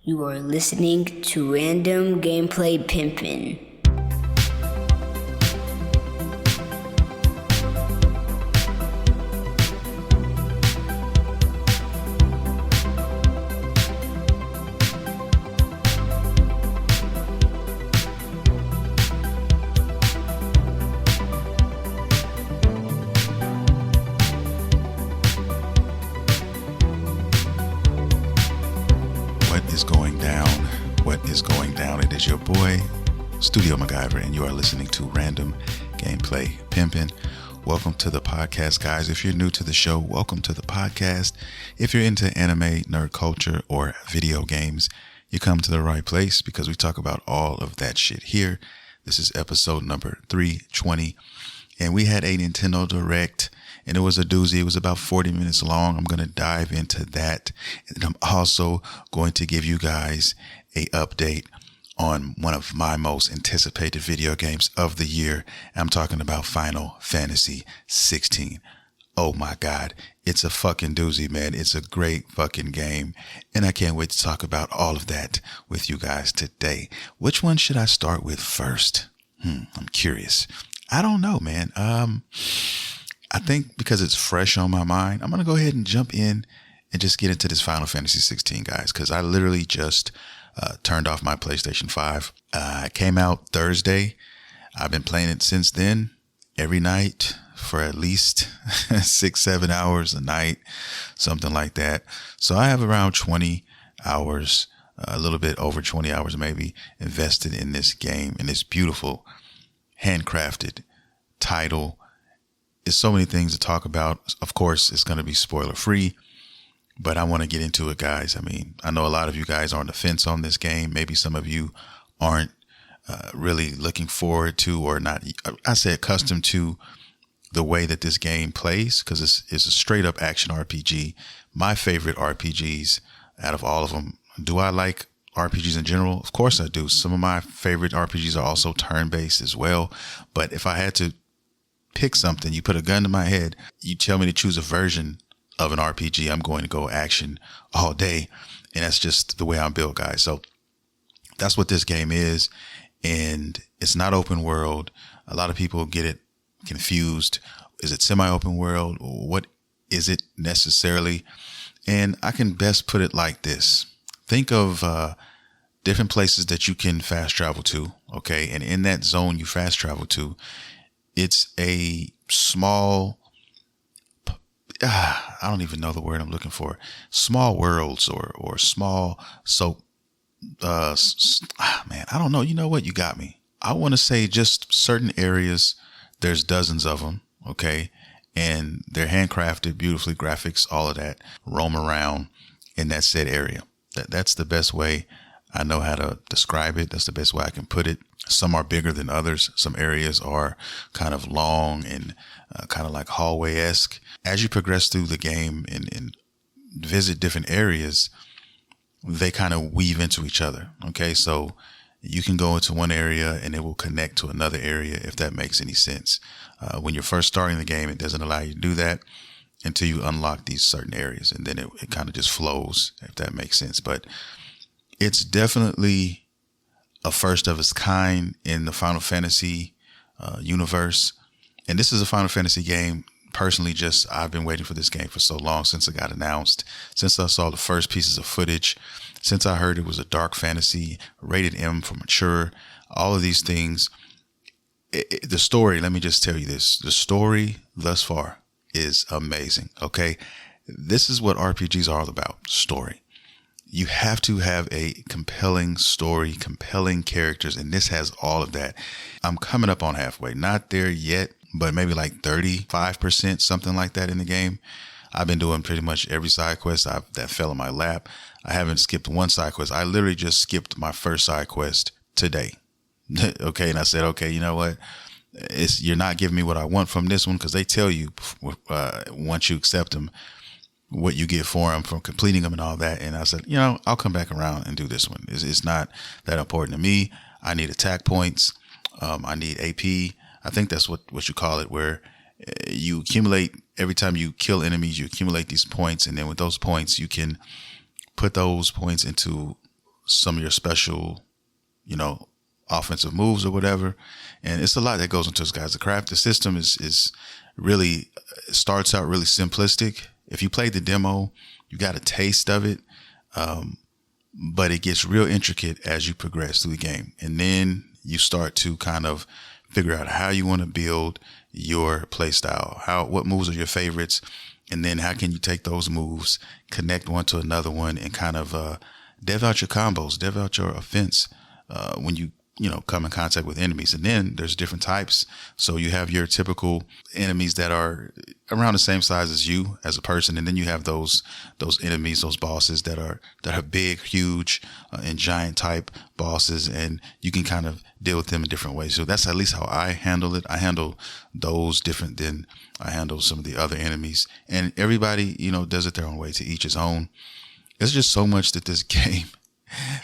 You are listening to Random Gameplay Pimpin'. What is going down? It is your boy, Studio MacGyver, and you are listening to Random Gameplay Pimpin'. Welcome to the podcast, guys. If you're new to the show, welcome to the podcast. If you're into anime, nerd culture, or video games, you come to the right place because we talk about all of that shit here. This is episode number 320, and we had a Nintendo Direct, and it was a doozy. It was about 40 minutes long. I'm going to dive into that, and I'm also going to give you guys a update on one of my most anticipated video games of the year. I'm talking about Final Fantasy 16. Oh my God. It's a fucking doozy, man. It's a great fucking game. And I can't wait to talk about all of that with you guys today. Which one should I start with first? I'm curious. I don't know, man. I think because it's fresh on my mind, I'm going to go ahead and jump in and just get into this Final Fantasy 16, guys, because I literally just turned off my PlayStation 5. It came out Thursday. I've been playing it since then, every night for at least 6-7 hours a night, something like that. So I have around 20 hours, a little bit over 20 hours maybe, invested in this game, in this beautiful, handcrafted title. There's so many things to talk about. Of course, it's going to be spoiler free, but I want to get into it, guys. I mean, I know a lot of you guys are on the fence on this game. Maybe some of you aren't really looking forward to, or not, I say accustomed to, the way that this game plays, because it's a straight up action RPG. My favorite RPGs out of all of them. Do I like RPGs in general? Of course I do. Some of my favorite RPGs are also turn-based as well. But if I had to pick something, you put a gun to my head, you tell me to choose a version of an RPG, I'm going to go action all day. And that's just the way I'm built, guys. So that's what this game is. And it's not open world. A lot of people get it confused. Is it semi-open world? What is it necessarily? And I can best put it like this. Think of different places that you can fast travel to. Okay. And in that zone you fast travel to, it's a small, I don't even know the word I'm looking for. Small worlds or small. So, man, I don't know. You know what? You got me. I want to say just certain areas. There's dozens of them. Okay. And they're handcrafted, beautifully, graphics, all of that. Roam around in that said area. That's the best way I know how to describe it. That's the best way I can put it. Some are bigger than others. Some areas are kind of long and kind of like hallway-esque. As you progress through the game and visit different areas, they kind of weave into each other. Okay, so you can go into one area and it will connect to another area, if that makes any sense. When you're first starting the game, it doesn't allow you to do that until you unlock these certain areas, and then it kind of just flows, if that makes sense. But it's definitely a first of its kind in the Final Fantasy universe. And this is a Final Fantasy game. Personally, I've been waiting for this game for so long, since it got announced, since I saw the first pieces of footage, since I heard it was a dark fantasy, rated M for mature, all of these things. The story, let me just tell you this, the story thus far is amazing. Okay. This is what RPGs are all about. Story. You have to have a compelling story, compelling characters, and this has all of that. I'm coming up on halfway, not there yet, but maybe like 35%, something like that in the game. I've been doing pretty much every side quest that fell in my lap. I haven't skipped one side quest. I literally just skipped my first side quest today. Okay. And I said, okay, you know what? You're not giving me what I want from this one, because they tell you once you accept them, what you get for them from completing them and all that. And I said, I'll come back around and do this one. It's not that important to me. I need attack points. I need AP. I think that's what you call it, where you accumulate every time you kill enemies, you accumulate these points. And then with those points, you can put those points into some of your special, offensive moves or whatever. And it's a lot that goes into this, guys. The craft, the system is really, starts out really simplistic. If you played the demo, you got a taste of it. But it gets real intricate as you progress through the game. And then you start to kind of figure out how you want to build your play style, what moves are your favorites, and then how can you take those moves, connect one to another one, and kind of dev out your combos, dev out your offense when you come in contact with enemies. And then there's different types. So you have your typical enemies that are around the same size as you as a person. And then you have those enemies, those bosses that are big, huge, and giant type bosses. And you can kind of deal with them in different ways. So that's at least how I handle it. I handle those different than I handle some of the other enemies. And everybody, does it their own way, to each his own. There's just so much that this game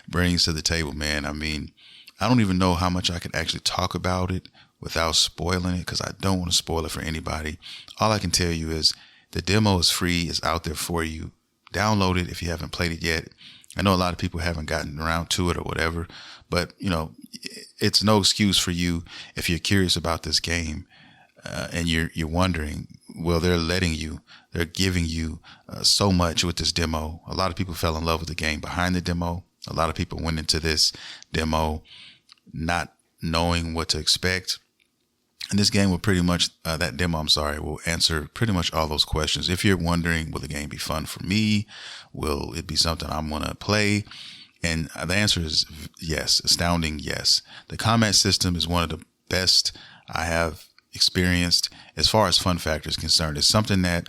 brings to the table, man. I mean, I don't even know how much I could actually talk about it without spoiling it, because I don't want to spoil it for anybody. All I can tell you is the demo is free. It's out there for you. Download it if you haven't played it yet. I know a lot of people haven't gotten around to it or whatever, but it's no excuse for you if you're curious about this game and you're wondering. Well, they're giving you so much with this demo. A lot of people fell in love with the game behind the demo. A lot of people went into this demo not knowing what to expect. And this game will pretty much, will answer pretty much all those questions. If you're wondering, will the game be fun for me? Will it be something I'm going to play? And the answer is yes, astounding yes. The combat system is one of the best I have experienced as far as fun factor is concerned. It's something that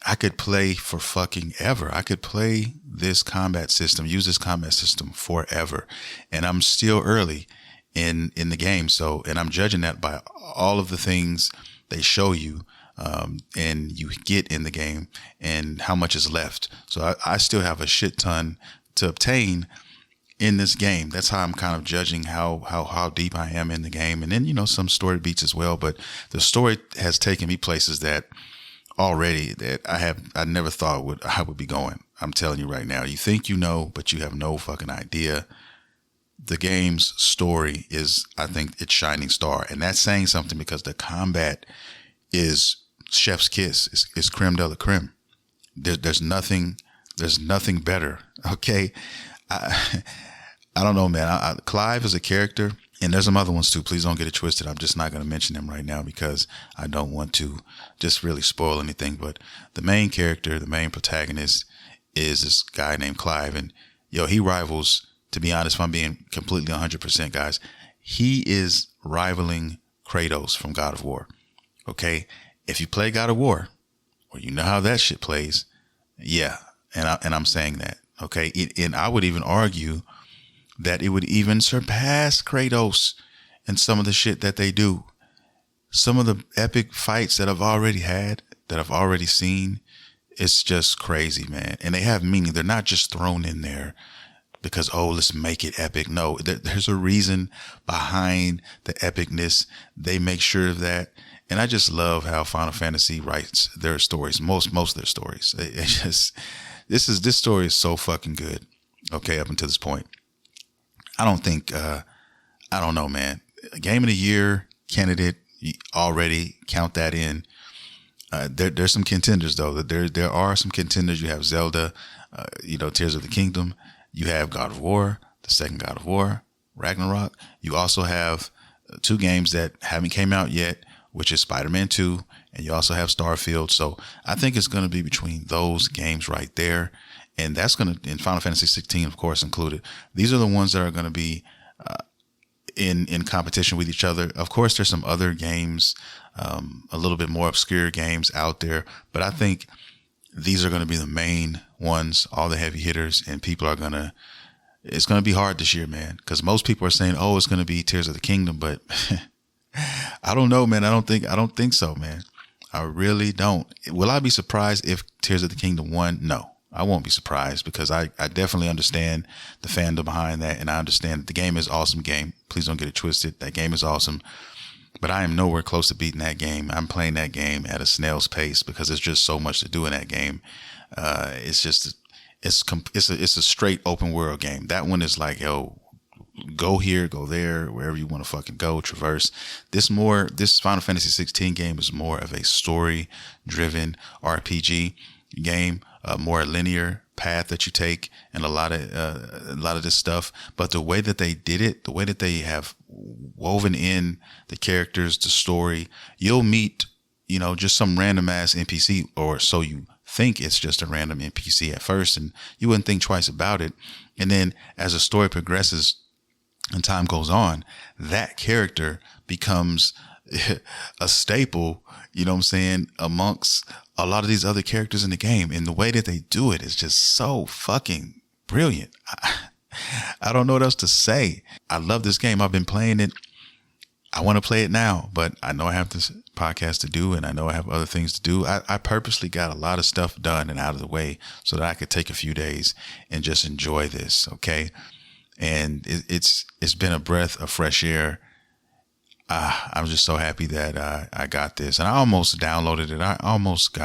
I could play for fucking ever. I could play this combat system, use this combat system forever. And I'm still early in the game. So, and I'm judging that by all of the things they show you and you get in the game and how much is left. So I still have a shit ton to obtain in this game. That's how I'm kind of judging how deep I am in the game. And then, some story beats as well. But the story has taken me places that already that I never thought I would be going. I'm telling you right now, you think but you have no fucking idea. The game's story is, I think, its shining star. And that's saying something, because the combat is chef's kiss. It's creme de la creme. There's nothing better. Okay. I don't know, man. Clive is a character, and there's some other ones too. Please don't get it twisted. I'm just not going to mention them right now because I don't want to just really spoil anything. But the main character, the main protagonist, is this guy named Clive. And he rivals, to be honest, if I'm being completely 100%, guys, he is rivaling Kratos from God of War. Okay. If you play God of War, or you know how that shit plays, yeah. And I'm saying that. Okay. And I would even argue that it would even surpass Kratos in some of the shit that they do. Some of the epic fights that I've already had, that I've already seen, it's just crazy, man. And they have meaning. They're not just thrown in there because, let's make it epic. No, there's a reason behind the epicness. They make sure of that. And I just love how Final Fantasy writes their stories, most of their stories. This story is so fucking good. Okay, up until this point. I don't know, man. Game of the Year candidate, already count that in. There's some contenders though. There are some contenders. You have Zelda, Tears of the Kingdom. You have God of War, the second God of War, Ragnarok. You also have two games that haven't came out yet, which is Spider-Man 2, and you also have Starfield. So I think it's going to be between those games right there. And that's going to, in Final Fantasy 16, of course, included. These are the ones that are going to be in competition with each other. Of course, there's some other games, a little bit more obscure games out there. But I think these are going to be the main ones, all the heavy hitters. And people are it's going to be hard this year, man. Because most people are saying, it's going to be Tears of the Kingdom. But I don't know, man. I don't think so, man. I really don't. Will I be surprised if Tears of the Kingdom won? No. I won't be surprised because I definitely understand the fandom behind that. And I understand that the game is an awesome game. Please don't get it twisted. That game is awesome. But I am nowhere close to beating that game. I'm playing that game at a snail's pace because there's just so much to do in that game. It's it's a straight open world game. That one is like, yo, go here, go there, wherever you want to fucking go, traverse. This Final Fantasy 16 game is more of a story driven RPG game, more linear path that you take, and a lot of this stuff. But the way that they did it, the way that they have woven in the characters, the story, you'll meet, just some random ass NPC, or so you think it's just a random NPC at first, and you wouldn't think twice about it. And then as the story progresses and time goes on, that character becomes a staple, amongst a lot of these other characters in the game. And the way that they do it is just so fucking brilliant. I don't know what else to say. I love this game. I've been playing it. I want to play it now, but I know I have this podcast to do, and I know I have other things to do. I purposely got a lot of stuff done and out of the way so that I could take a few days and just enjoy this. Okay. And it's been a breath of fresh air. I'm just so happy that I got this, and I almost downloaded it. I almost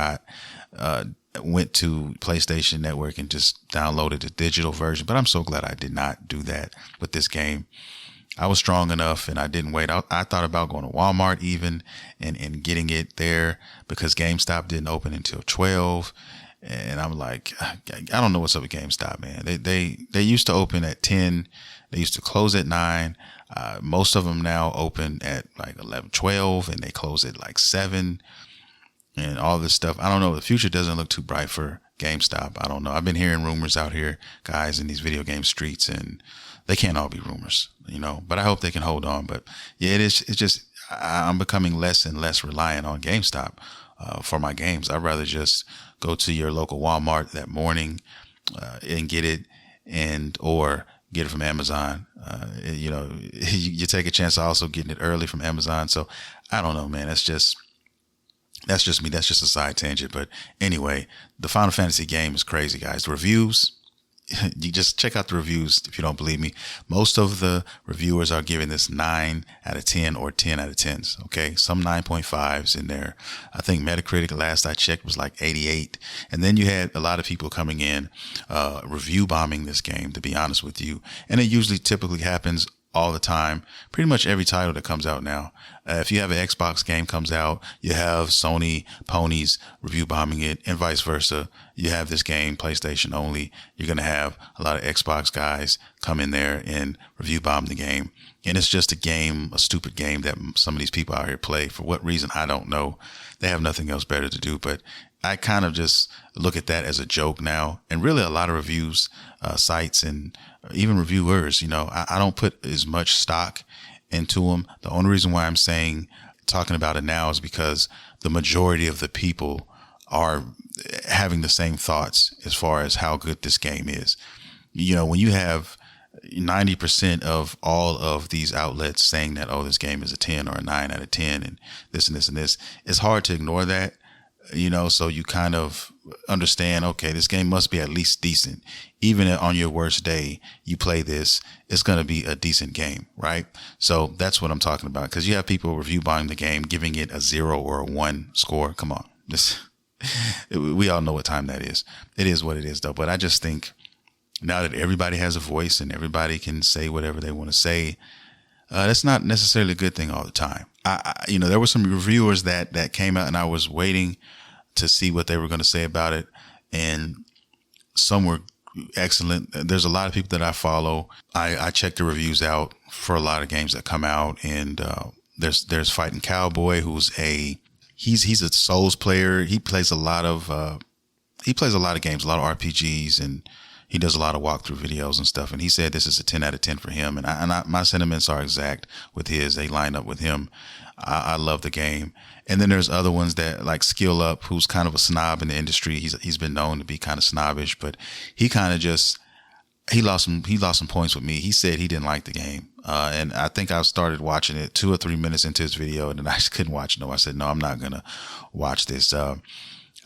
went to PlayStation Network and just downloaded the digital version, but I'm so glad I did not do that with this game. I was strong enough and I didn't wait. I thought about going to Walmart even and getting it there, because GameStop didn't open until 12. And I'm like, I don't know what's up with GameStop, man. They used to open at 10. They used to close at 9. Most of them now open at like 11, 12, and they close at like 7 and all this stuff. I don't know. The future doesn't look too bright for GameStop. I don't know. I've been hearing rumors out here, guys, in these video game streets, and they can't all be rumors, but I hope they can hold on. But yeah, it's just, I'm becoming less and less reliant on GameStop for my games. I'd rather just go to your local Walmart that morning and get it, or get it from Amazon. You take a chance of also getting it early from Amazon. So I don't know, man. That's just me. That's just a side tangent. But anyway, the Final Fantasy game is crazy, guys. The reviews, you just check out the reviews if you don't believe me. Most of the reviewers are giving this 9 out of 10 or 10 out of 10s. Okay. Some 9.5s in there. I think Metacritic, last I checked, was like 88. And then you had a lot of people coming in, review bombing this game, to be honest with you. And it typically happens all the time. Pretty much every title that comes out now. If you have an Xbox game comes out, you have Sony ponies review bombing it, and vice versa. You have this game, PlayStation only, you're going to have a lot of Xbox guys come in there and review bomb the game. And it's just a stupid game that some of these people out here play. For what reason, I don't know. They have nothing else better to do. But I kind of just look at that as a joke now. And really a lot of reviews, sites, and even reviewers, I don't put as much stock into them. The only reason why I'm talking about it now is because the majority of the people are having the same thoughts as far as how good this game is. When you have 90% of all of these outlets saying that, oh, this game is a 10 or a 9 out of 10 and this and this and this, it's hard to ignore that. So you kind of understand, okay, this game must be at least decent. Even on your worst day, you play this, it's going to be a decent game, right? So that's what I'm talking about. Because you have people review bombing the game, giving it a 0 or a 1 score. Come on. We all know what time that is. It is what it is, though. But I just think now that everybody has a voice and everybody can say whatever they want to say, that's not necessarily a good thing all the time. There were some reviewers that came out, and I was waiting to see what they were going to say about it. And some were excellent. There's a lot of people that I follow. I check the reviews out for a lot of games that come out. And there's Fighting Cowboy, who's he's a Souls player. He plays a lot of games, a lot of RPGs, and he does a lot of walkthrough videos and stuff. And he said this is a 10 out of 10 for him. And my sentiments are exact with his. They line up with him. I love the game. And then there's other ones that, like Skill Up, who's kind of a snob in the industry. He's been known to be kind of snobbish, but he kind of he lost some points with me. He said he didn't like the game. And I think I started watching it 2 or 3 minutes into his video, and then I just couldn't watch it. No, I said, no, I'm not going to watch this. I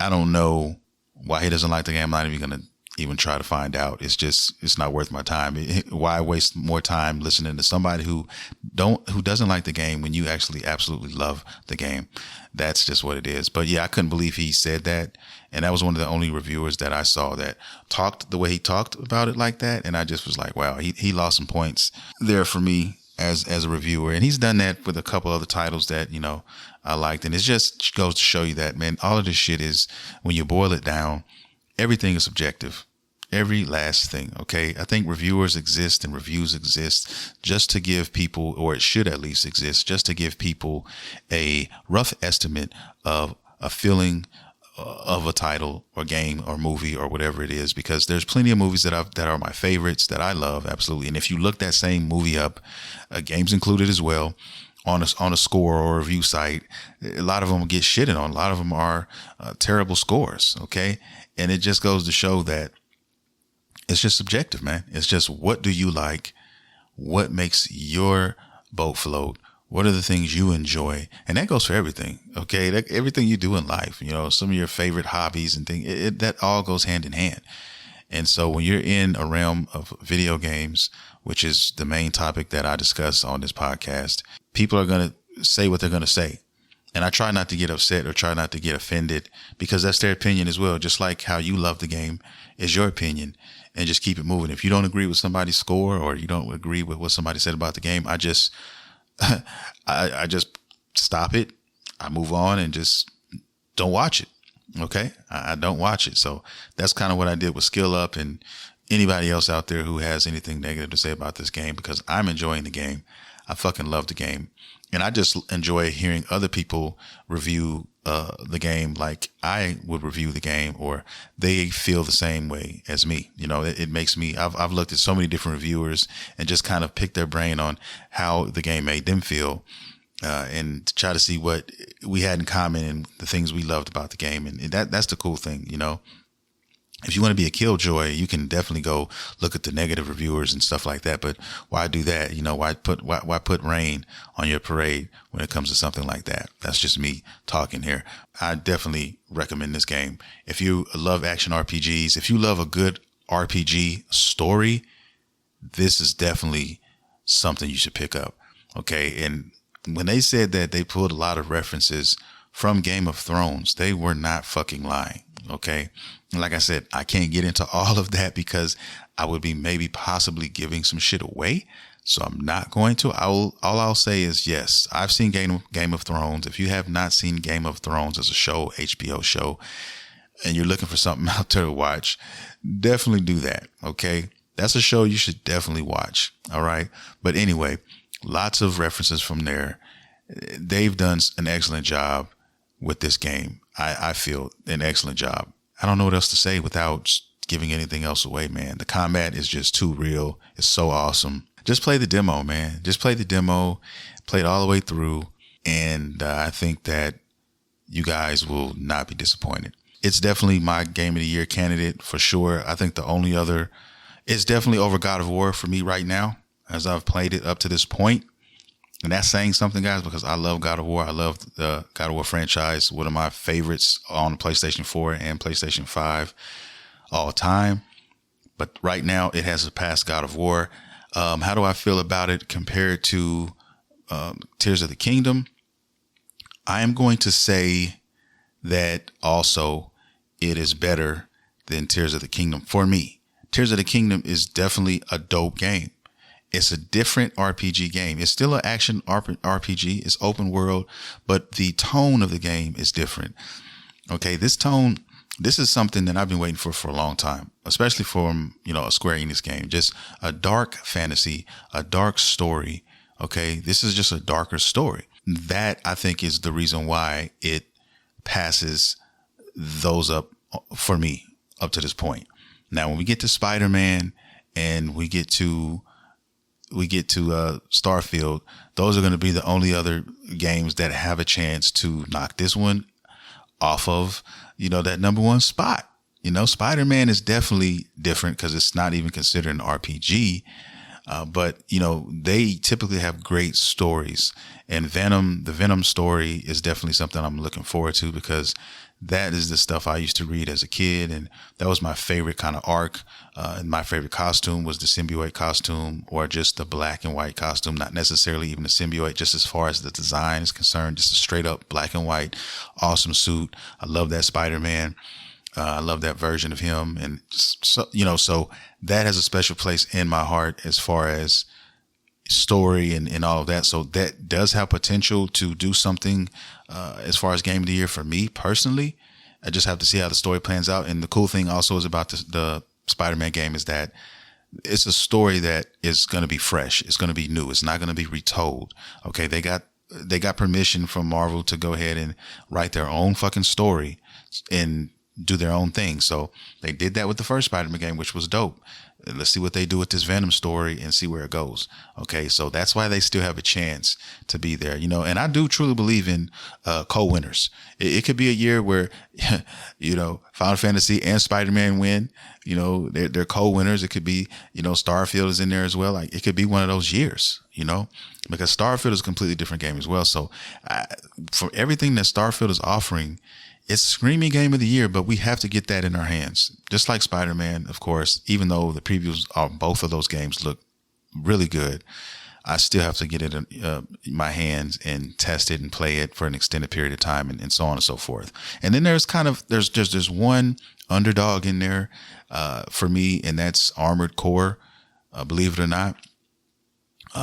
don't know why he doesn't like the game. I'm not even going to even try to find out. It's not worth my time. Why waste more time listening to somebody who doesn't like the game when you actually absolutely love the game? That's just what it is. But yeah, I couldn't believe he said that. And that was one of the only reviewers that I saw that talked the way he talked about it like that. And I just was like, wow, he lost some points there for me as a reviewer. And he's done that with a couple other titles that, I liked. And it just goes to show you that, man, all of this shit is, when you boil it down, everything is subjective. Every last thing. Okay. I think reviewers exist and reviews exist just to give people, or it should at least exist, just to give people a rough estimate of a feeling of a title or game or movie or whatever it is, because there's plenty of movies that are my favorites that I love. Absolutely. And if you look that same movie up, games included as well, on a score or a review site, a lot of them get shitted on. A lot of them are terrible scores. Okay. And it just goes to show that it's just subjective, man. It's just, what do you like? What makes your boat float? What are the things you enjoy? And that goes for everything. Okay. Everything you do in life, some of your favorite hobbies and things, that all goes hand in hand. And so when you're in a realm of video games, which is the main topic that I discuss on this podcast, people are going to say what they're going to say. And I try not to get upset or try not to get offended, because that's their opinion as well. Just like how you love the game is your opinion, and just keep it moving. If you don't agree with somebody's score, or you don't agree with what somebody said about the game, I just, I just stop it. I move on and just don't watch it. Okay. I don't watch it. So that's kind of what I did with Skill Up, and anybody else out there who has anything negative to say about this game, because I'm enjoying the game. I fucking love the game. And I just enjoy hearing other people review the game like I would review the game, or they feel the same way as me. It makes me, I've looked at so many different reviewers and just kind of picked their brain on how the game made them feel, and try to see what we had in common and the things we loved about the game. And that's the cool thing, If you want to be a killjoy, you can definitely go look at the negative reviewers and stuff like that. But why do that? Why put rain on your parade when it comes to something like that? That's just me talking here. I definitely recommend this game. If you love action RPGs, if you love a good RPG story, this is definitely something you should pick up. Okay. And when they said that they pulled a lot of references from Game of Thrones, they were not fucking lying. Okay. And like I said, I can't get into all of that because I would be maybe possibly giving some shit away. So I'm not going to. All I'll say is, yes, I've seen Game of Thrones. If you have not seen Game of Thrones as a show, HBO show, and you're looking for something out there to watch, definitely do that. Okay. That's a show you should definitely watch. All right. But anyway, lots of references from there. They've done an excellent job with this game. I feel an excellent job. I don't know what else to say without giving anything else away, man. The combat is just too real. It's so awesome. Just play the demo, man. Just play the demo, play it all the way through. And I think that you guys will not be disappointed. It's definitely my game of the year candidate for sure. I think the only other, it's definitely over God of War for me right now, as I've played it up to this point. And that's saying something, guys, because I love God of War. I love the God of War franchise. One of my favorites on PlayStation 4 and PlayStation 5 all time. But right now it has surpassed God of War. How do I feel about it compared to Tears of the Kingdom? I am going to say that also it is better than Tears of the Kingdom for me. Tears of the Kingdom is definitely a dope game. It's a different RPG game. It's still an action RPG. It's open world, but the tone of the game is different. Okay, this is something that I've been waiting for a long time, especially from, a Square Enix game. Just a dark fantasy, a dark story. Okay, this is just a darker story. That, I think, is the reason why it passes those up for me up to this point. Now, when we get to Spider-Man and we get to Starfield, those are going to be the only other games that have a chance to knock this one off of, that number one spot. Spider-Man is definitely different because it's not even considered an RPG. But they typically have great stories, and the Venom story is definitely something I'm looking forward to, because that is the stuff I used to read as a kid. And that was my favorite kind of arc. And my favorite costume was the symbiote costume, or just the black and white costume, not necessarily even the symbiote, just as far as the design is concerned, just a straight up black and white, awesome suit. I love that Spider-Man. I love that version of him. And so, so that has a special place in my heart as far as story and all of that. So that does have potential to do something as far as game of the year for me personally. I just have to see how the story plans out. And the cool thing also is about the Spider-Man game is that it's a story that is going to be fresh. It's going to be new. It's not going to be retold. Okay. They got permission from Marvel to go ahead and write their own fucking story and do their own thing. So they did that with the first Spider-Man game, which was dope. Let's see what they do with this Venom story and see where it goes. Okay. So that's why they still have a chance to be there, and I do truly believe in co-winners. It could be a year where, Final Fantasy and Spider-Man win, they're co-winners. It could be, Starfield is in there as well. Like it could be one of those years, because Starfield is a completely different game as well. So for everything that Starfield is offering, it's screaming game of the year, but we have to get that in our hands. Just like Spider-Man, of course, even though the previews of both of those games look really good, I still have to get it in my hands and test it and play it for an extended period of time and so on and so forth. And then there's just one underdog in there for me, and that's Armored Core, believe it or not.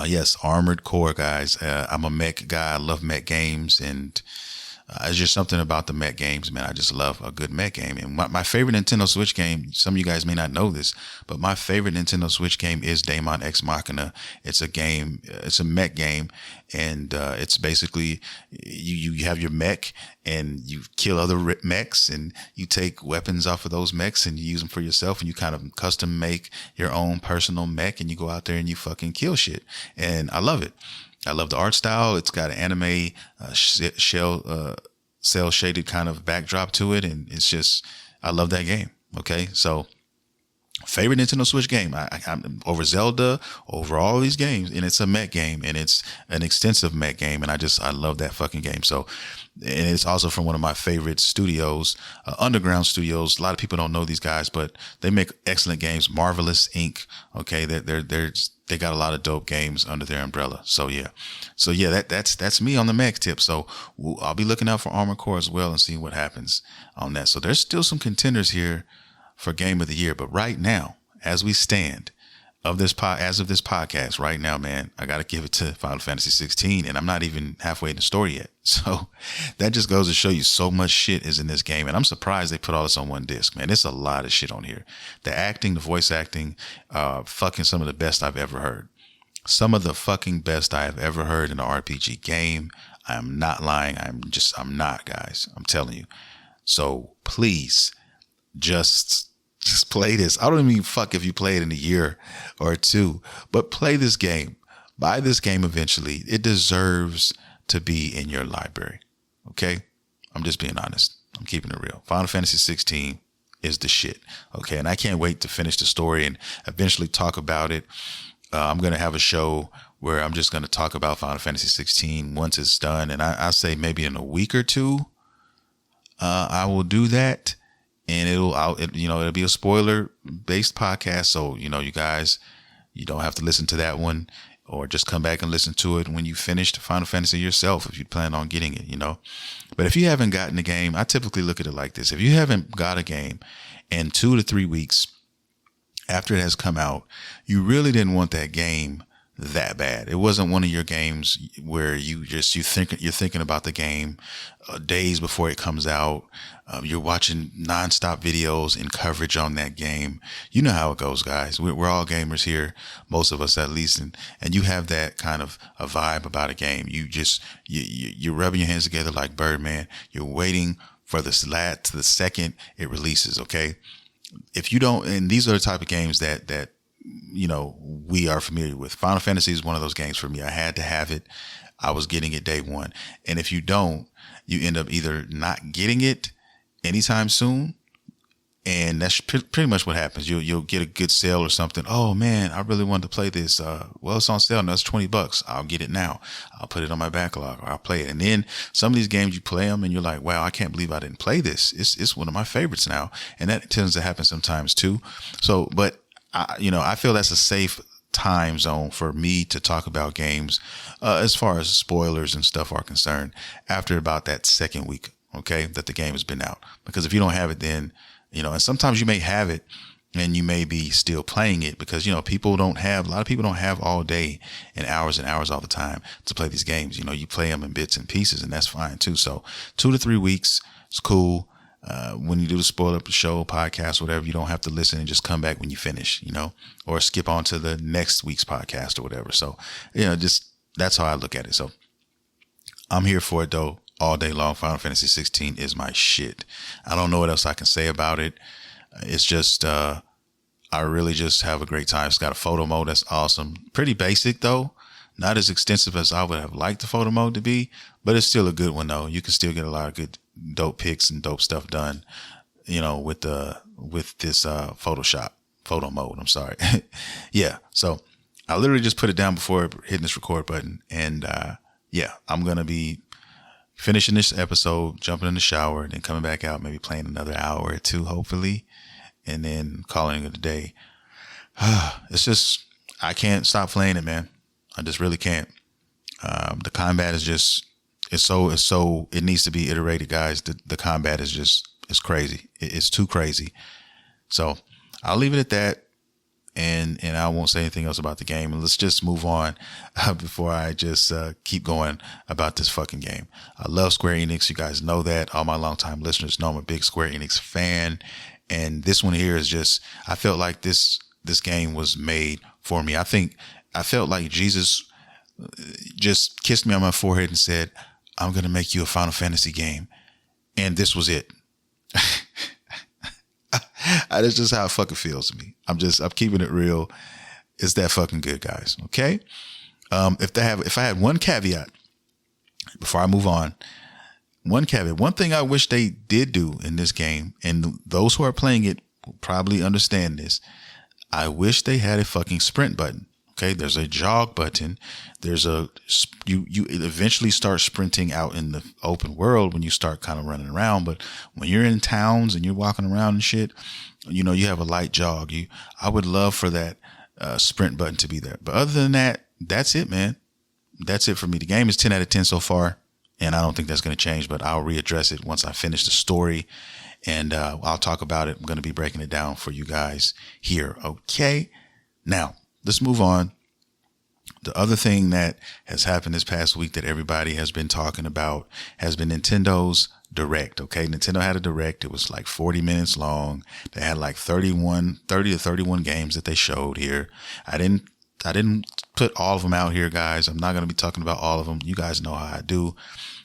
Yes, Armored Core, guys. I'm a mech guy. I love mech games, and it's just something about the mech games, man. I just love a good mech game. And my favorite Nintendo Switch game, some of you guys may not know this, but my favorite Nintendo Switch game is Daemon X Machina. It's a game, it's a mech game. And it's basically you have your mech and you kill other mechs, and you take weapons off of those mechs and you use them for yourself, and you kind of custom make your own personal mech, and you go out there and you fucking kill shit. And I love it. I love the art style. It's got an anime cell shaded kind of backdrop to it. And it's just, I love that game. Okay. So favorite Nintendo Switch game, I'm over Zelda, over all these games, and it's a mech game, and it's an extensive mech game. And I love that fucking game. So, and it's also from one of my favorite studios, Underground Studios. A lot of people don't know these guys, but they make excellent games. Marvelous Inc. Okay. They got a lot of dope games under their umbrella. So yeah, that's me on the mech tip. So I'll be looking out for Armored Core as well and seeing what happens on that. So there's still some contenders here for game of the year, but right now, as we stand as of this podcast right now, man, I got to give it to Final Fantasy 16, and I'm not even halfway in the story yet. So that just goes to show you so much shit is in this game. And I'm surprised they put all this on one disc, man. It's a lot of shit on here. The acting, the voice acting, fucking some of the best I've ever heard. Some of the fucking best I have ever heard in an RPG game. I am not lying. I'm not, guys. I'm telling you. So please just play this. I don't even fuck if you play it in a year or two, but play this game. Buy this game eventually. It deserves to be in your library. Okay? I'm just being honest. I'm keeping it real. Final Fantasy 16 is the shit. Okay? And I can't wait to finish the story and eventually talk about it. I'm going to have a show where I'm just going to talk about Final Fantasy 16 once it's done. And I say maybe in a week or two, I will do that. And it'll be a spoiler based podcast. So, you guys, you don't have to listen to that one, or just come back and listen to it when you finish Final Fantasy yourself, if you plan on getting it, But if you haven't gotten the game, I typically look at it like this. If you haven't got a game in 2 to 3 weeks after it has come out, you really didn't want that game that bad. It wasn't one of your games where you're thinking about the game days before it comes out. You're watching nonstop videos and coverage on that game. You know how it goes, guys. We're all gamers here, most of us at least, and you have that kind of a vibe about a game. You're rubbing your hands together like Birdman. You're waiting for the second it releases. Okay, if you don't, and these are the type of games that we are familiar with. Final Fantasy is one of those games for me. I had to have it. I was getting it day one. And if you don't, you end up either not getting it anytime soon, And that's pretty much what happens. You'll get a good sale or something. Oh man, I really wanted to play this. Well, it's on sale now. It's $20. I'll get it now. I'll put it on my backlog, or I'll play it. And then some of these games, you play them and you're like, wow, I can't believe I didn't play this. It's one of my favorites now. And that tends to happen sometimes too. So, but I feel that's a safe time zone for me to talk about games, as far as spoilers and stuff are concerned, after about that second week, okay, that the game has been out. Because if you don't have it, then, and sometimes you may have it and you may be still playing it because, a lot of people don't have all day and hours all the time to play these games. You play them in bits and pieces, and that's fine too. So 2 to 3 weeks is cool. When you do the spoiler show, podcast, whatever, you don't have to listen and just come back when you finish, or skip on to the next week's podcast or whatever. So, just that's how I look at it. So I'm here for it though. All day long. Final Fantasy 16 is my shit. I don't know what else I can say about it. It's just, I really just have a great time. It's got a photo mode that's awesome. Pretty basic though. Not as extensive as I would have liked the photo mode to be, but it's still a good one though. You can still get a lot of good dope pics and dope stuff done, with this Photoshop photo mode. I'm sorry. Yeah. So I literally just put it down before hitting this record button. And I'm going to be finishing this episode, jumping in the shower, then coming back out, maybe playing another hour or two, hopefully, and then calling it a day. It's just, I can't stop playing it, man. I just really can't. The combat is just, it needs to be iterated, guys. The combat is just, it's crazy. It's too crazy. So I'll leave it at that. And I won't say anything else about the game. And let's just move on before I just keep going about this fucking game. I love Square Enix. You guys know that. All my longtime listeners know I'm a big Square Enix fan. And this one here is just, I felt like this game was made for me. I felt like Jesus just kissed me on my forehead and said, I'm going to make you a Final Fantasy game. And this was it. That's just how it fucking feels to me. I'm keeping it real. It's that fucking good, guys. Okay. If I had one caveat before I move on, one thing I wish they did do in this game, and those who are playing it will probably understand this. I wish they had a fucking sprint button. Okay. There's a jog button. You eventually start sprinting out in the open world when you start kind of running around. But when you're in towns and you're walking around and shit, you have a light jog. I would love for that sprint button to be there. But other than that, that's it, man. That's it for me. The game is 10 out of 10 so far, and I don't think that's going to change, but I'll readdress it once I finish the story, and I'll talk about it. I'm going to be breaking it down for you guys here. Okay. Now, let's move on. The other thing that has happened this past week that everybody has been talking about has been Nintendo's Direct. Okay. Nintendo had a Direct. It was like 40 minutes long. They had like 30 to 31 games that they showed here. I didn't put all of them out here, guys. I'm not going to be talking about all of them. You guys know how I do,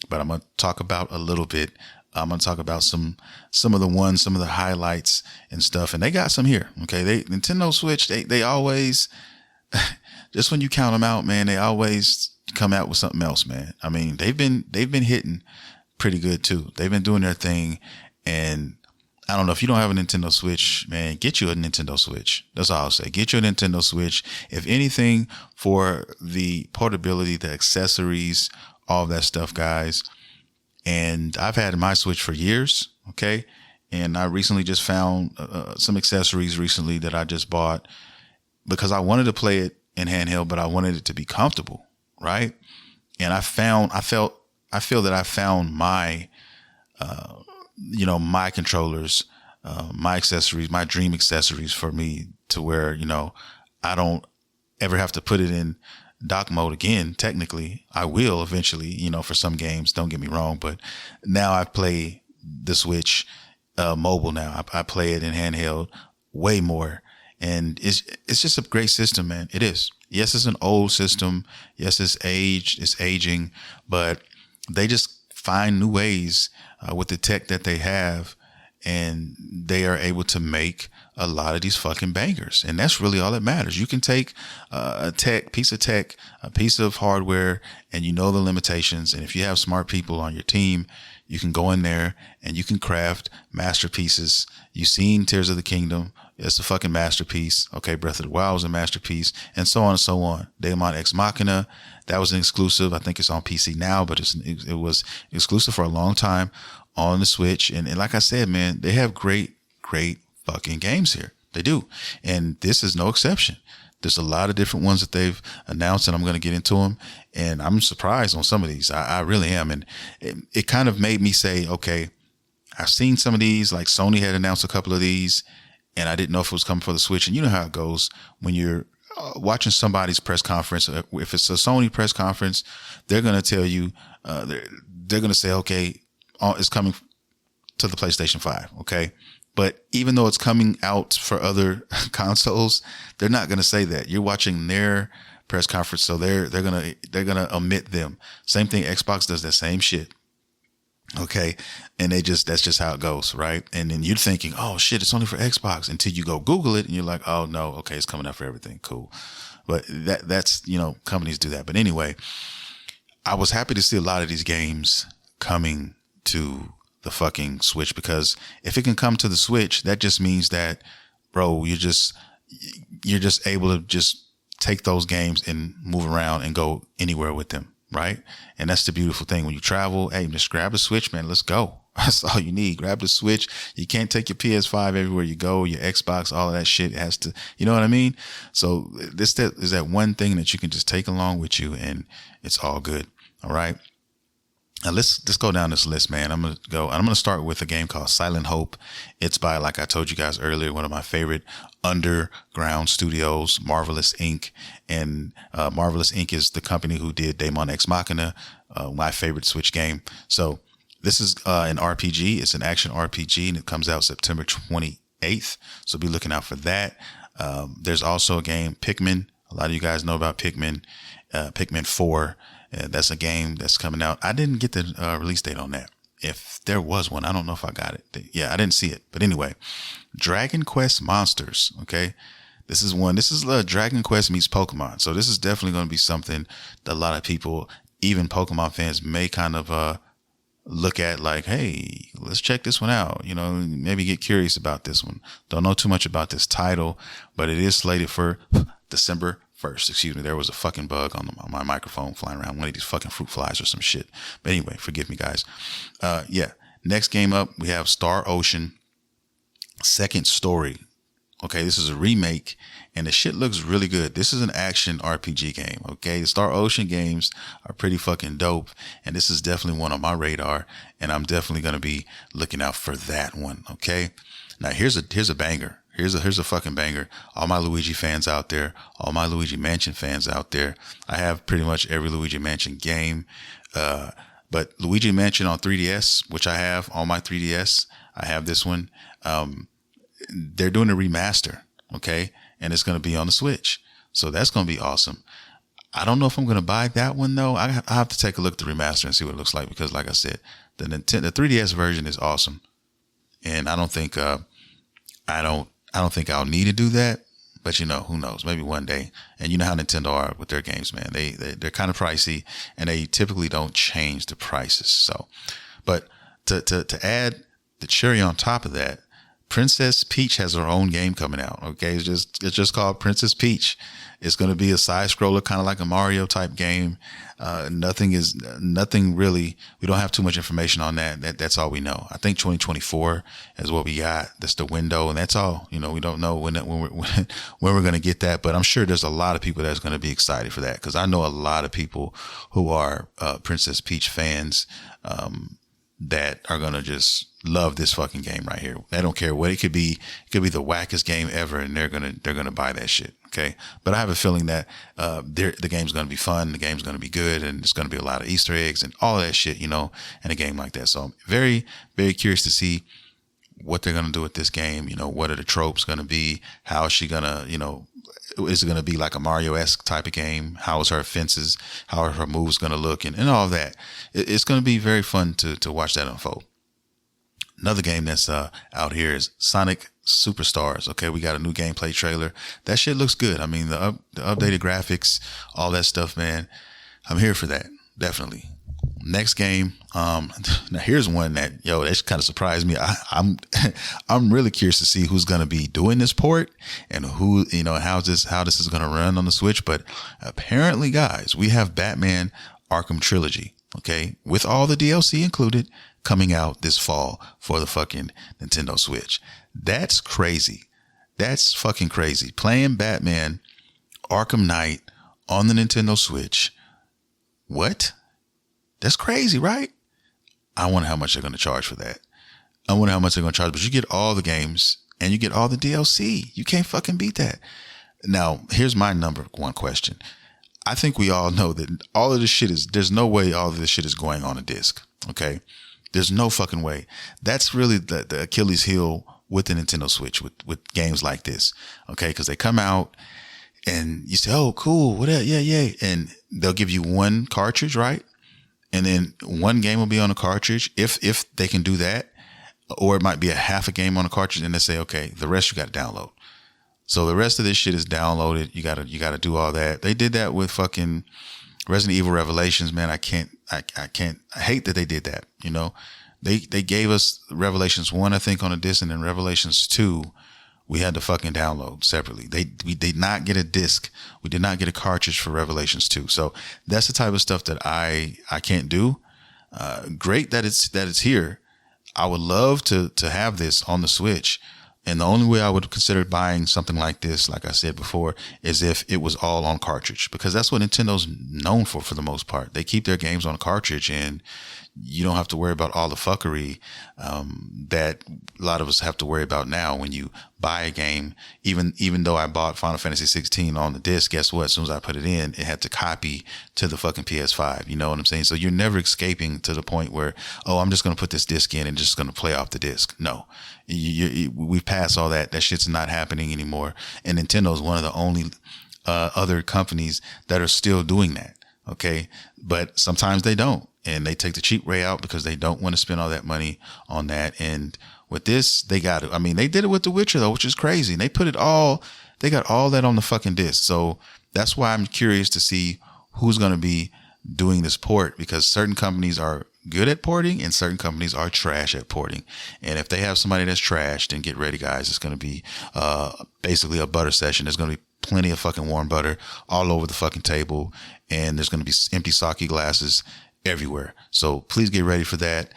but I'm going to talk about a little bit. I'm going to talk about some of the highlights and stuff. And they got some here. Okay. Nintendo Switch, they always, just when you count them out, man, they always come out with something else, man. I mean, they've been hitting pretty good too. They've been doing their thing. And I don't know, if you don't have a Nintendo Switch, man, get you a Nintendo Switch. That's all I'll say. Get you a Nintendo Switch. If anything, for the portability, the accessories, all of that stuff, guys. And I've had my Switch for years. Okay. And I recently just found some accessories recently that I just bought because I wanted to play it in handheld, but I wanted it to be comfortable. Right. And I feel that I found my, my controllers, my accessories, my dream accessories for me to where, I don't ever have to put it in dock mode again. Technically, I will eventually, for some games, don't get me wrong, but now I play the Switch mobile now. I play it in handheld way more. And it's just a great system, man. It is. Yes, it's an old system. Yes, it's aging, but they just find new ways with the tech that they have, and they are able to make a lot of these fucking bangers. And that's really all that matters. You can take a piece of hardware, and you know the limitations. And if you have smart people on your team, you can go in there and you can craft masterpieces. You've seen Tears of the Kingdom. It's a fucking masterpiece. Okay, Breath of the Wild was a masterpiece, and so on and so on. Daemon X Machina, that was an exclusive. I think it's on PC now, but it was exclusive for a long time on the Switch. And like I said, man, they have great fucking games here. They do. And this is no exception. There's a lot of different ones that they've announced, and I'm going to get into them. And I'm surprised on some of these. I really am. And it kind of made me say, okay, I've seen some of these, like Sony had announced a couple of these, and I didn't know if it was coming for the Switch. And you know how it goes when you're watching somebody's press conference. If it's a Sony press conference, they're going to tell you, they're going to say, okay, it's coming to the PlayStation 5. Okay. But even though it's coming out for other consoles, they're not going to say that. You're watching their press conference, so they're gonna omit them. Same thing. Xbox does that same shit. Okay, and that's just how it goes, right? And then you're thinking, oh shit, it's only for Xbox, until you go Google it and you're like, oh no, okay, it's coming out for everything. Cool. But that's companies do that. But anyway, I was happy to see a lot of these games coming to the fucking Switch, because if it can come to the Switch, that just means that, bro, you're just able to just take those games and move around and go anywhere with them, right? And that's the beautiful thing. When you travel, hey, just grab the Switch, man, let's go. That's all you need. Grab the Switch. You can't take your PS5 everywhere you go, your Xbox, all of that shit. It has to, you know what I mean? So this is that one thing that you can just take along with you, and it's all good. All right. Now let's go down this list, man. I'm going to start with a game called Silent Hope. It's by, like I told you guys earlier, one of my favorite underground studios, Marvelous Inc. And Marvelous Inc. is the company who did Daemon X Machina, my favorite Switch game. So this is an RPG. It's an action RPG, and it comes out September 28th. So be looking out for that. There's also a game, Pikmin. A lot of you guys know about Pikmin, Pikmin 4. That's a game that's coming out. I didn't get the release date on that. If there was one, I don't know if I got it. Yeah, I didn't see it. But anyway, Dragon Quest Monsters. Okay. This is Dragon Quest meets Pokemon. So this is definitely going to be something that a lot of people, even Pokemon fans, may kind of look at like, hey, let's check this one out. Maybe get curious about this one. Don't know too much about this title, but it is slated for December 1st. Excuse me. There was a fucking bug on my microphone flying around, one of these fucking fruit flies or some shit. But anyway, forgive me, guys. Yeah. Next game up, we have Star Ocean Second Story. Okay. This is a remake, and the shit looks really good. This is an action RPG game. Okay. The Star Ocean games are pretty fucking dope, and this is definitely one on my radar, and I'm definitely going to be looking out for that one. Okay. Now here's a banger. Here's a fucking banger. All my Luigi fans out there, all my Luigi Mansion fans out there. I have pretty much every Luigi Mansion game. But Luigi Mansion on 3DS, which I have on my 3DS, I have this one. They're doing a remaster. Okay. And it's going to be on the Switch. So that's going to be awesome. I don't know if I'm going to buy that one though. I have to take a look at the remaster and see what it looks like, because like I said, the 3DS version is awesome. And I don't think I'll need to do that, but who knows? Maybe one day. And you know how Nintendo are with their games, man. They're kind of pricey, and they typically don't change the prices. So, but to add the cherry on top of that, Princess Peach has her own game coming out. Okay. It's just called Princess Peach. It's going to be a side scroller, kind of like a Mario type game. Nothing really. We don't have too much information on that. That's all we know. I think 2024 is what we got. That's the window, and that's all. We don't know when we're going to get that, but I'm sure there's a lot of people that's going to be excited for that, because I know a lot of people who are Princess Peach fans that are going to just love this fucking game right here. They don't care what it could be. It could be the wackest game ever, and they're going to buy that shit. Okay. But I have a feeling that, the game's going to be fun. The game's going to be good, and it's going to be a lot of Easter eggs and all that shit, in a game like that. So I'm very, very curious to see what they're going to do with this game. What are the tropes going to be? How is she going to, is it going to be like a Mario-esque type of game? How is her fences? How are her moves going to look? And all of that. It's going to be very fun to watch that unfold. Another game that's out here is Sonic Superstars. Okay, we got a new gameplay trailer. That shit looks good. I mean, the updated graphics, all that stuff, man. I'm here for that. Definitely. Next game. Now here's one that that kind of surprised me. I'm really curious to see who's gonna be doing this port and who how this is gonna run on the Switch. But apparently, guys, we have Batman Arkham Trilogy. Okay, with all the DLC included, coming out this fall for the fucking Nintendo Switch. That's crazy. That's fucking crazy. Playing Batman Arkham Knight on the Nintendo Switch. What? That's crazy, right? I wonder how much they're going to charge for that. I wonder how much they're going to charge, but you get all the games and you get all the DLC. You can't fucking beat that. Now, here's my number one question. I think we all know that all of this shit there's no way all of this shit is going on a disc. Okay. There's no fucking way. That's really the Achilles heel with the Nintendo Switch with games like this. Okay. Cause they come out and you say, oh, cool. Whatever. Yeah. And they'll give you one cartridge, right? And then one game will be on a cartridge if they can do that, or it might be a half a game on a cartridge and they say, okay, the rest you got to download. So the rest of this shit is downloaded. You gotta do all that. They did that with fucking Resident Evil Revelations, man. I hate that they did that. They gave us Revelations 1, I think, on a disc, and then Revelations 2, we had to fucking download separately. We did not get a disc. We did not get a cartridge for Revelations 2. So that's the type of stuff that I can't do. Great that it's here. I would love to have this on the Switch. And the only way I would consider buying something like this, like I said before, is if it was all on cartridge, because that's what Nintendo's known for the most part. They keep their games on cartridge, and you don't have to worry about all the fuckery that a lot of us have to worry about now when you buy a game. Even though I bought Final Fantasy 16 on the disc, guess what? As soon as I put it in, it had to copy to the fucking PS5. You know what I'm saying? So you're never escaping to the point where, oh, I'm just going to put this disc in and just going to play off the disc. No, we've passed all that. That shit's not happening anymore. And Nintendo is one of the only other companies that are still doing that. Okay. But sometimes they don't. And they take the cheap way out because they don't want to spend all that money on that. And with this, they got it. I mean, they did it with The Witcher, though, which is crazy. And they got all that on the fucking disc. So that's why I'm curious to see who's going to be doing this port, because certain companies are good at porting and certain companies are trash at porting. And if they have somebody that's trash, then get ready, guys. It's going to be basically a butter session. There's going to be plenty of fucking warm butter all over the fucking table. And there's going to be empty sake glasses everywhere. So please get ready for that.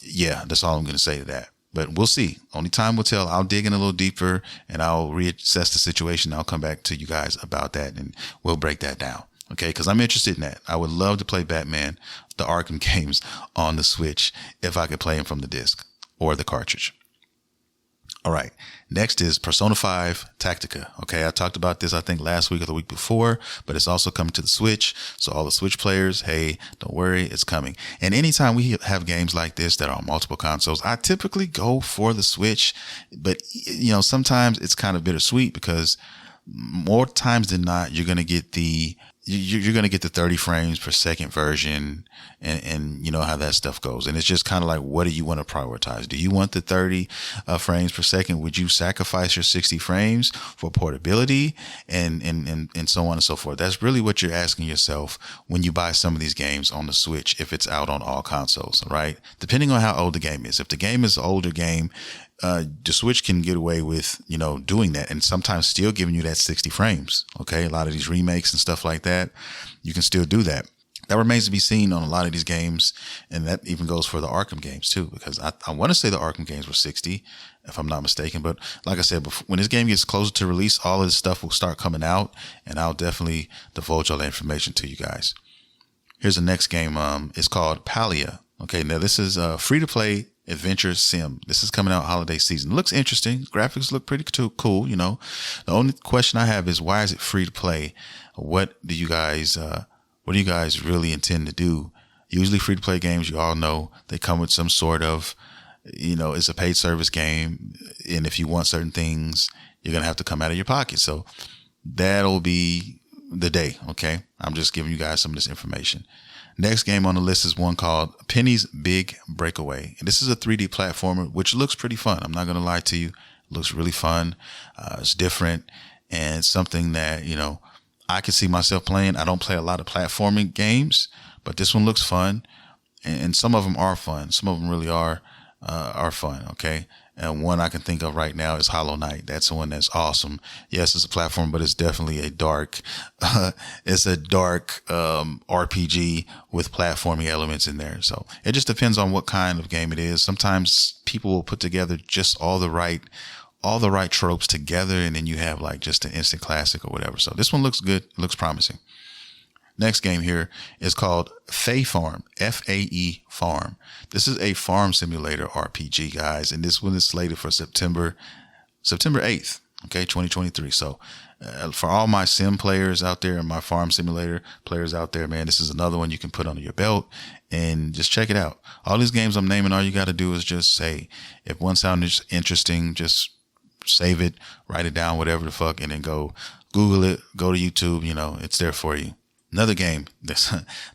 Yeah, that's all I'm going to say to that. But we'll see. Only time will tell. I'll dig in a little deeper and I'll reassess the situation. I'll come back to you guys about that and we'll break that down. Okay, because I'm interested in that. I would love to play Batman, the Arkham games on the Switch if I could play them from the disc or the cartridge. All right. Next is Persona 5 Tactica. Okay. I talked about this, I think, last week or the week before, but it's also coming to the Switch. So all the Switch players, hey, don't worry, it's coming. And anytime we have games like this that are on multiple consoles, I typically go for the Switch. But, sometimes it's kind of bittersweet because more times than not, you're going to get the 30 frames per second version and you know how that stuff goes. And it's just kind of like, what do you want to prioritize? Do you want the 30 frames per second? Would you sacrifice your 60 frames for portability and so on and so forth? That's really what you're asking yourself when you buy some of these games on the Switch, if it's out on all consoles, right? Depending on how old the game is. If the game is an older game, the Switch can get away with, doing that and sometimes still giving you that 60 frames. Okay. A lot of these remakes and stuff like that, you can still do that. That remains to be seen on a lot of these games. And that even goes for the Arkham games too, because I want to say the Arkham games were 60 if I'm not mistaken. But like I said, when this game gets closer to release, all of this stuff will start coming out and I'll definitely divulge all that information to you guys. Here's the next game. It's called Palia. Okay. Now this is a free to play adventure sim. This is coming out holiday season. It looks interesting. Graphics look pretty cool. The only question I have is, why is it free to play? What do you guys really intend to do? Usually free to play games, you all know, they come with some sort of, it's a paid service game. And if you want certain things, you're going to have to come out of your pocket. So that'll be the day. Okay. I'm just giving you guys some of this information. Next game on the list is one called Penny's Big Breakaway. And this is a 3D platformer, which looks pretty fun. I'm not going to lie to you. It looks really fun. It's different and something that, I could see myself playing. I don't play a lot of platforming games, but this one looks fun. And some of them are fun. Some of them really are fun. Okay. And one I can think of right now is Hollow Knight. That's the one that's awesome. Yes, it's a platform, but it's definitely a dark, RPG with platforming elements in there. So it just depends on what kind of game it is. Sometimes people will put together just all the right tropes together, and then you have like just an instant classic or whatever. So this one looks good. It looks promising. Next game here is called Fae Farm, Fae Farm. This is a farm simulator RPG, guys, and this one is slated for September 8th, okay, 2023. So for all my sim players out there and my farm simulator players out there, man, this is another one you can put under your belt and just check it out. All these games I'm naming, all you got to do is just say, if one sounds interesting, just save it, write it down, whatever the fuck, and then go Google it, go to YouTube, it's there for you. Another game,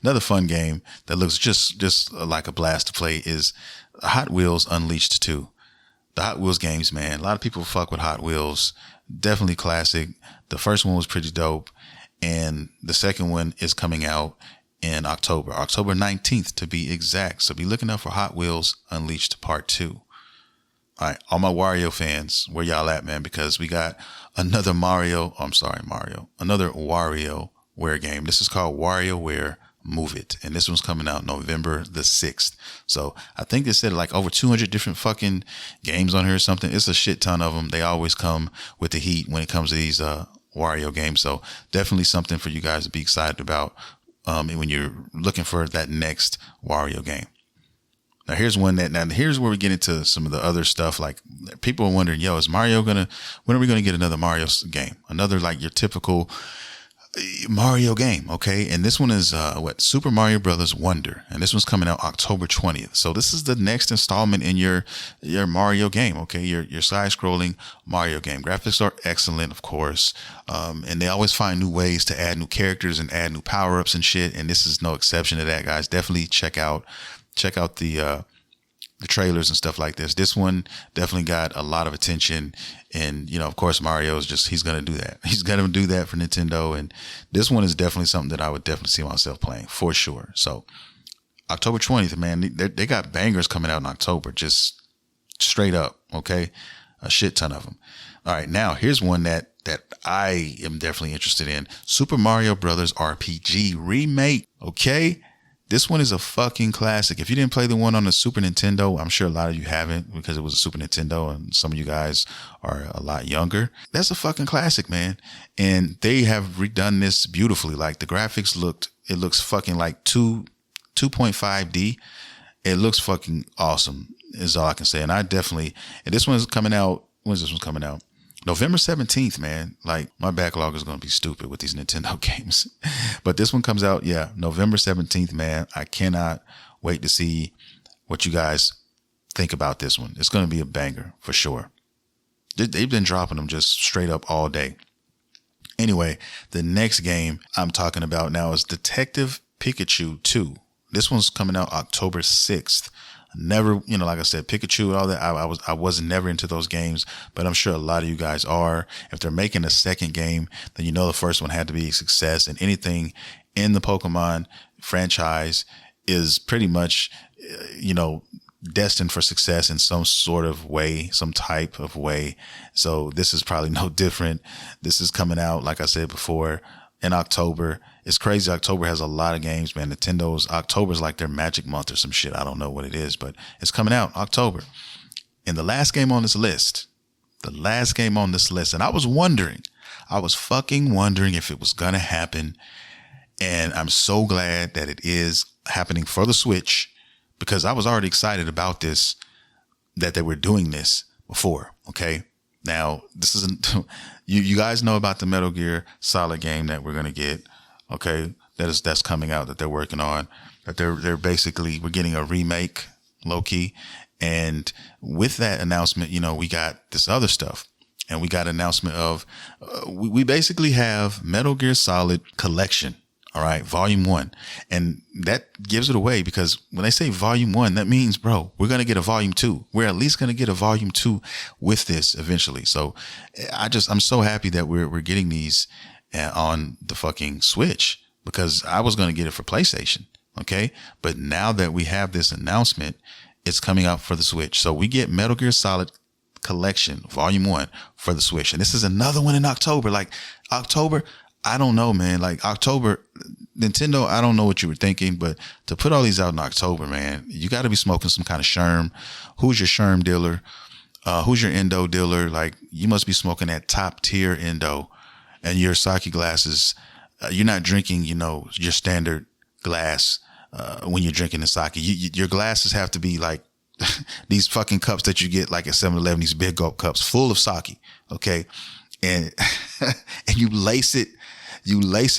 another fun game that looks just like a blast to play is Hot Wheels Unleashed 2. The Hot Wheels games, man. A lot of people fuck with Hot Wheels. Definitely classic. The first one was pretty dope. And the second one is coming out in October 19th to be exact. So be looking out for Hot Wheels Unleashed Part 2. All right, all my Wario fans, where y'all at, man? Because we got another another WarioWare game. This is called WarioWare Move It. And this one's coming out November the 6th. So I think they said like over 200 different fucking games on here or something. It's a shit ton of them. They always come with the heat when it comes to these Wario games. So definitely something for you guys to be excited about when you're looking for that next Wario game. Now here's here's where we get into some of the other stuff. Like people are wondering, when are we going to get another Mario game? Another like your typical Mario game. Okay. And this one is Super Mario Brothers Wonder. And this one's coming out October 20th. So this is the next installment in your Mario game. Okay. Your side scrolling Mario game. Graphics are excellent, of course. And they always find new ways to add new characters and add new power-ups and shit. And this is no exception to that, guys. Definitely check out the trailers and stuff like this. This one definitely got a lot of attention, and of course Mario is he's gonna do that. He's gonna do that for Nintendo, and this one is definitely something that I would definitely see myself playing for sure. So October 20th, man, they got bangers coming out in October, just straight up. Okay, a shit ton of them. All right, now here's one that I am definitely interested in: Super Mario Brothers RPG remake. Okay. This one is a fucking classic. If you didn't play the one on the Super Nintendo, I'm sure a lot of you haven't because it was a Super Nintendo and some of you guys are a lot younger. That's a fucking classic, man. And they have redone this beautifully. Like the graphics looks fucking like 2.5D. It looks fucking awesome is all I can say. And this one's coming out. When's this one coming out? November 17th, man. Like my backlog is going to be stupid with these Nintendo games, but this one comes out. Yeah. November 17th, man. I cannot wait to see what you guys think about this one. It's going to be a banger for sure. They've been dropping them just straight up all day. Anyway, the next game I'm talking about now is Detective Pikachu 2. This one's coming out October 6th. Never, like I said, Pikachu, all that. I was never into those games, but I'm sure a lot of you guys are. If they're making a second game, then the first one had to be a success. And anything in the Pokemon franchise is pretty much, destined for success in some sort of way, some type of way. So this is probably no different. This is coming out, like I said before, in October. It's crazy. October has a lot of games, man. October's like their magic month or some shit. I don't know what it is, but it's coming out October. And the last game on this list, and I was fucking wondering if it was going to happen. And I'm so glad that it is happening for the Switch, because I was already excited about this, that they were doing this before. Okay. Now, this isn't, you guys know about the Metal Gear Solid game that we're going to get. Okay. That's coming out, that they're working on, that they're basically, we're getting a remake, low key. And with that announcement, we got this other stuff, and we got an announcement of, we basically have Metal Gear Solid Collection All right. Volume 1. And that gives it away, because when they say volume 1, that means, bro, we're going to get a volume 2. We're at least going to get a volume 2 with this eventually. So I'm so happy that we're getting these on the fucking Switch, because I was going to get it for PlayStation. Okay. But now that we have this announcement, it's coming out for the Switch. So we get Metal Gear Solid Collection Volume 1 for the Switch. And this is another one in October. Like October, I don't know, man. Like October, Nintendo, I don't know what you were thinking, but to put all these out in October, man, you got to be smoking some kind of Sherm. Who's your Sherm dealer? Who's your Endo dealer? Like, you must be smoking that top tier Endo, and your sake glasses. You're not drinking, your standard glass when you're drinking the sake. Your glasses have to be like these fucking cups that you get like at 7-Eleven, these big gulp cups full of sake. Okay. And, and you lace it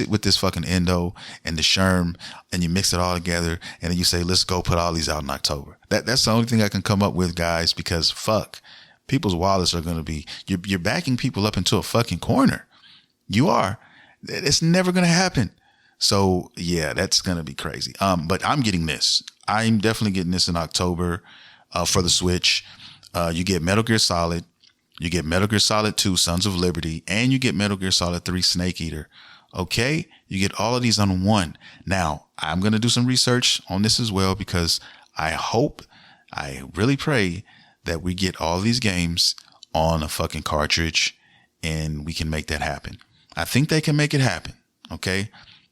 with this fucking Endo and the Sherm, and you mix it all together. And then you say, let's go put all these out in October. That's the only thing I can come up with, guys, because fuck, people's wallets are going to be, you're backing people up into a fucking corner. You are. It's never going to happen. So yeah, that's going to be crazy. But I'm getting this. I'm definitely getting this in October, for the Switch. You get Metal Gear Solid. You get Metal Gear Solid 2, Sons of Liberty, and you get Metal Gear Solid 3, Snake Eater. Okay? You get all of these on one. Now, I'm going to do some research on this as well, because I really pray that we get all these games on a fucking cartridge and we can make that happen. I think they can make it happen. Okay?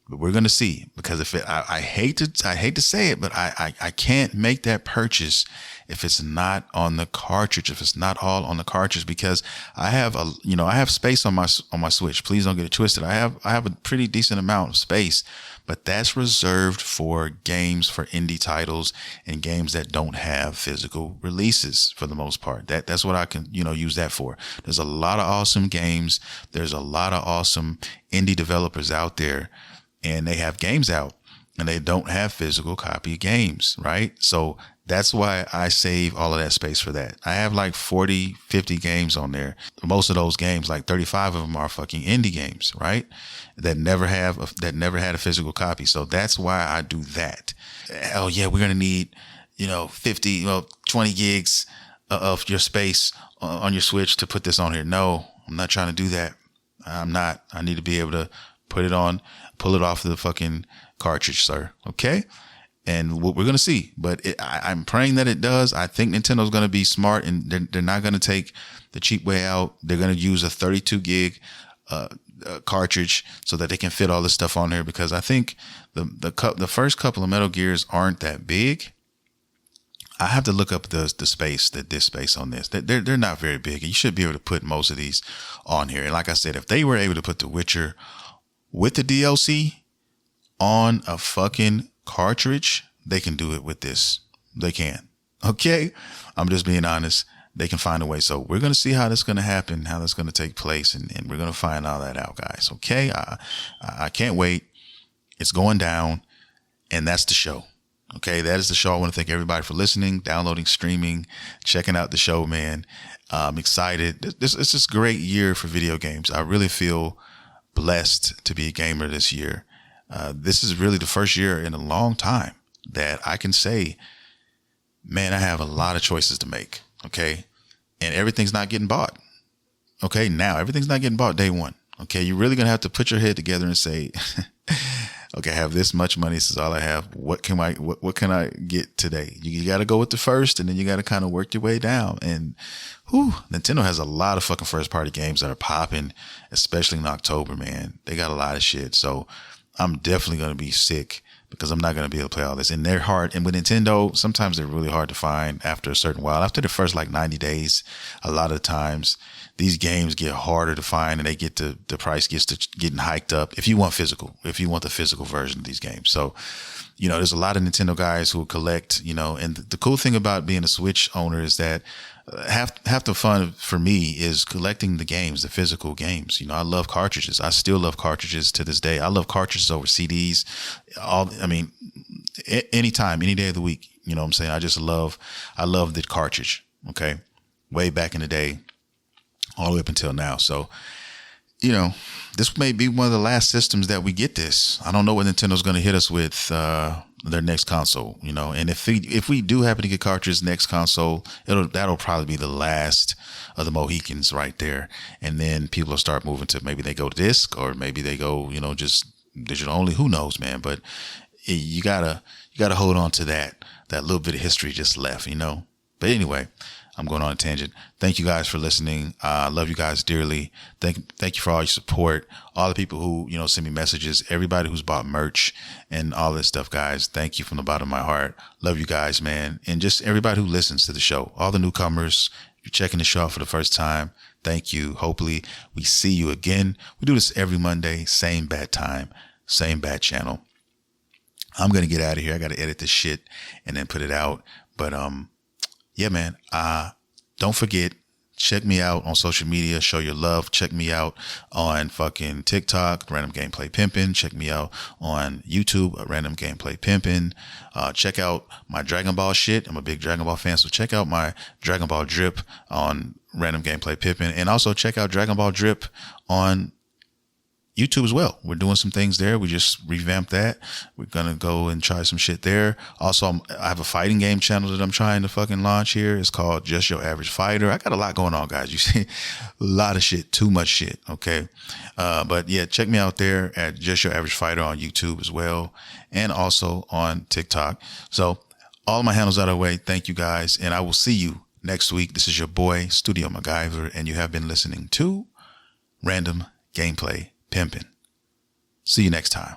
But we're going to see, because I hate to say it, but I can't make that purchase if it's not on the cartridge, if it's not all on the cartridge, because I have space on my Switch. Please don't get it twisted. I have a pretty decent amount of space, but that's reserved for games, for indie titles and games that don't have physical releases for the most part. That's what I can, use that for. There's a lot of awesome games. There's a lot of awesome indie developers out there, and they have games out and they don't have physical copy games, right? So that's why I save all of that space for that. I have like 40, 50 games on there. Most of those games, like 35 of them, are fucking indie games, right? That never had a physical copy. So that's why I do that. Oh yeah, we're going to need, 20 gigs of your space on your Switch to put this on here. No, I'm not trying to do that. I'm not. I need to be able to put it on, pull it off the fucking cartridge, sir. Okay? And what we're going to see, but I'm praying that it does. I think Nintendo's going to be smart, and they're not going to take the cheap way out. They're going to use a 32 gig cartridge so that they can fit all this stuff on there, because I think the first couple of Metal Gears aren't that big. I have to look up the space, the disk space on this. They're not very big. You should be able to put most of these on here. And like I said, if they were able to put The Witcher with the DLC on a fucking cartridge, they can do it with this. They can. Okay? I'm just being honest. They can find a way. So we're going to see how that's going to happen, how that's going to take place, and we're going to find all that out, guys. Okay? I can't wait. It's going down, and that's the show. Okay? That is the show. I want to thank everybody for listening, downloading, streaming, checking out the show, man. I'm excited. It's just a great year for video games. I really feel blessed to be a gamer this year. This is really the first year in a long time that I can say, man, I have a lot of choices to make. Okay. And everything's not getting bought. Okay. Now everything's not getting bought day one. Okay. You're really going to have to put your head together and say, okay, I have this much money. This is all I have. What can I get today? You got to go with the first, and then you got to kind of work your way down. And Nintendo has a lot of fucking first party games that are popping, especially in October, man. They got a lot of shit. So I'm definitely going to be sick, because I'm not going to be able to play all this. And they're hard. And with Nintendo, sometimes they're really hard to find after a certain while. After the first like 90 days, a lot of the times these games get harder to find, and the price gets to getting hiked up if you want the physical version of these games. So, there's a lot of Nintendo guys who collect, and the cool thing about being a Switch owner is that half the fun for me is collecting the games, the physical games. I love cartridges. I still love cartridges to this day. I love cartridges over CDs. Anytime, any day of the week. You know what I'm saying? I love the cartridge. Okay. Way back in the day, all the way up until now. So this may be one of the last systems that we get this. I don't know what Nintendo's going to hit us with their next console, and if we do happen to get cartridges next console, that'll probably be the last of the Mohicans right there. And then people will start moving to, maybe they go disc, or maybe they go, just digital only. Who knows, man? But you gotta hold on to that little bit of history just left, But anyway, I'm going on a tangent. Thank you guys for listening. I love you guys dearly. Thank you for all your support. All the people who, send me messages, everybody who's bought merch and all this stuff, guys. Thank you from the bottom of my heart. Love you guys, man. And just everybody who listens to the show, all the newcomers, you're checking the show out for the first time. Thank you. Hopefully we see you again. We do this every Monday, same bad time, same bad channel. I'm going to get out of here. I got to edit this shit and then put it out. But, yeah, man, don't forget, check me out on social media, show your love. Check me out on fucking TikTok, Random Gameplay Pimpin'. Check me out on YouTube, Random Gameplay Pimpin'. Check out my Dragon Ball shit. I'm a big Dragon Ball fan, so check out my Dragon Ball Drip on Random Gameplay Pimpin'. And also check out Dragon Ball Drip on YouTube as well. We're doing some things there. We just revamped that. We're going to go and try some shit there. Also, I have a fighting game channel that I'm trying to fucking launch here. It's called Just Your Average Fighter. I got a lot going on, guys. You see a lot of shit, too much shit. Okay. But yeah, check me out there at Just Your Average Fighter on YouTube as well. And also on TikTok. So all my handles out of the way. Thank you guys. And I will see you next week. This is your boy, Studio MacGyver, and you have been listening to Random Gameplay Pimpin'. See you next time.